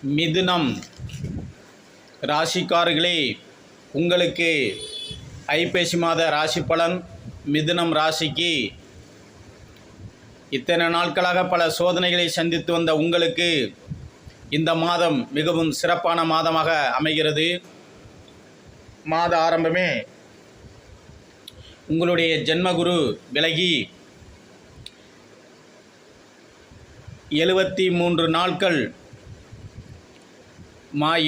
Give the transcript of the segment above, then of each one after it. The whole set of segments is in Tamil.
மிதுனம் ராசிக்காரர்களே, உங்களுக்கு ஐப்பசி மாத ராசி பலன். மிதுனம் ராசிக்கு இத்தனை நாட்களாக பல சோதனைகளை சந்தித்து வந்த உங்களுக்கு இந்த மாதம் மிகவும் சிறப்பான மாதமாக அமைகிறது. மாத ஆரம்பமே உங்களுடைய ஜென்மகுரு விலகி 73 நாட்கள்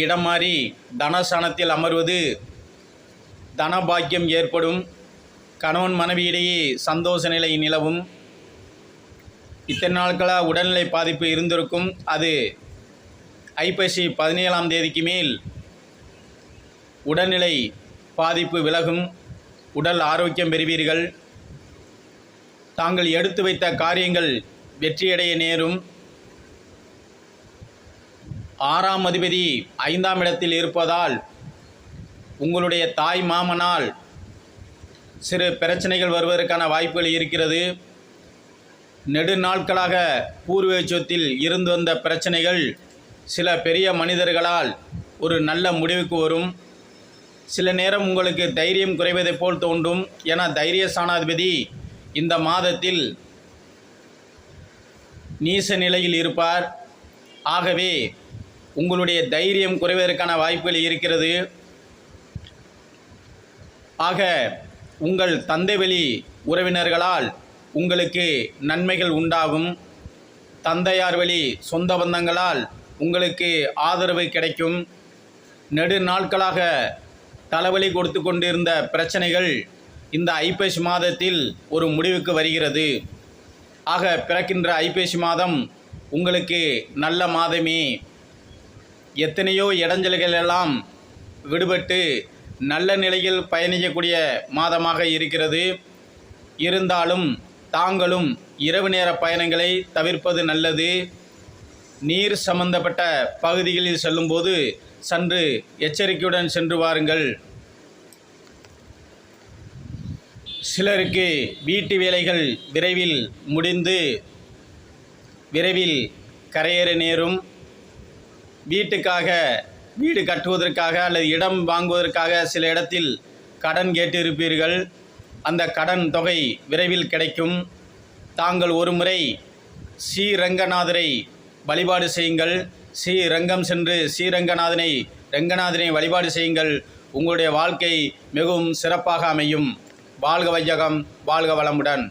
இடம் மாறி தனஸ்தானத்தில் அமர்வது தனபாக்கியம் ஏற்படும். கணவன் மனைவியிடையே சந்தோஷ நிலை நிலவும். இத்தனை நாட்களாக உடல்நிலை பாதிப்பு இருந்திருக்கும். அது ஐப்பசி 17ஆம் தேதிக்கு மேல் உடல்நிலை பாதிப்பு விலகும். உடல் ஆரோக்கியம் பெறுவீர்கள். தாங்கள் எடுத்து வைத்த காரியங்கள் வெற்றியடைய நேரும். 6ஆம் அதிபதி 5ஆம் இடத்தில் இருப்பதால் உங்களுடைய தாய் மாமனால் சிறு பிரச்சனைகள் வருவதற்கான வாய்ப்புகள் இருக்கிறது. நெடுநாட்களாக பூர்வீக சொத்தில் இருந்து வந்த பிரச்சனைகள் சில பெரிய மனிதர்களால் ஒரு நல்ல முடிவுக்கு வரும். சில நேரம் உங்களுக்கு தைரியம் குறைவதை போல் தோன்றும். என தைரிய ஸ்தானாதிபதி இந்த மாதத்தில் நீச நிலையில் இருப்பார். ஆகவே உங்களுடைய தைரியம் குறைவதற்கான வாய்ப்புகள் இருக்கிறது. ஆக உங்கள் தந்தை வழி உறவினர்களால் உங்களுக்கு நன்மைகள் உண்டாகும். தந்தையார் வழி சொந்த பந்தங்களால் உங்களுக்கு ஆதரவு கிடைக்கும். நெடுநாட்களாக தலைவலி கொடுத்து கொண்டிருந்த பிரச்சனைகள் இந்த ஐப்பசி மாதத்தில் ஒரு முடிவுக்கு வருகிறது. ஆக பிறக்கின்ற ஐப்பசி மாதம் உங்களுக்கு நல்ல மாதமே. எத்தனையோ இடைஞ்சல்கள் எல்லாம் விடுபட்டு நல்ல நிலையில் பயணிக்கக்கூடிய மாதமாக இருக்கிறது. இருந்தாலும் தாங்களும் இரவு நேர பயணங்களை தவிர்ப்பது நல்லது. நீர் சம்பந்தப்பட்ட பகுதிகளில் செல்லும்போது சற்று எச்சரிக்கையுடன் சென்று வாருங்கள். சிலருக்கு வீட்டு வேலைகள் விரைவில் முடிந்து விரைவில் கரையேற நேரும். வீடு கட்டுவதற்காக அல்லது இடம் வாங்குவதற்காக சில இடத்தில் கடன் கேட்டிருப்பீர்கள். அந்த கடன் தொகை விரைவில் கிடைக்கும். தாங்கள் ஒரு முறை ஸ்ரீரங்கநாதரை வழிபாடு செய்யுங்கள். ஸ்ரீரங்கம் சென்று ரங்கநாதனை வழிபாடு செய்யுங்கள். உங்களுடைய வாழ்க்கை மிகவும் சிறப்பாக அமையும். வாழ்க வையகம், வாழ்க வளமுடன்.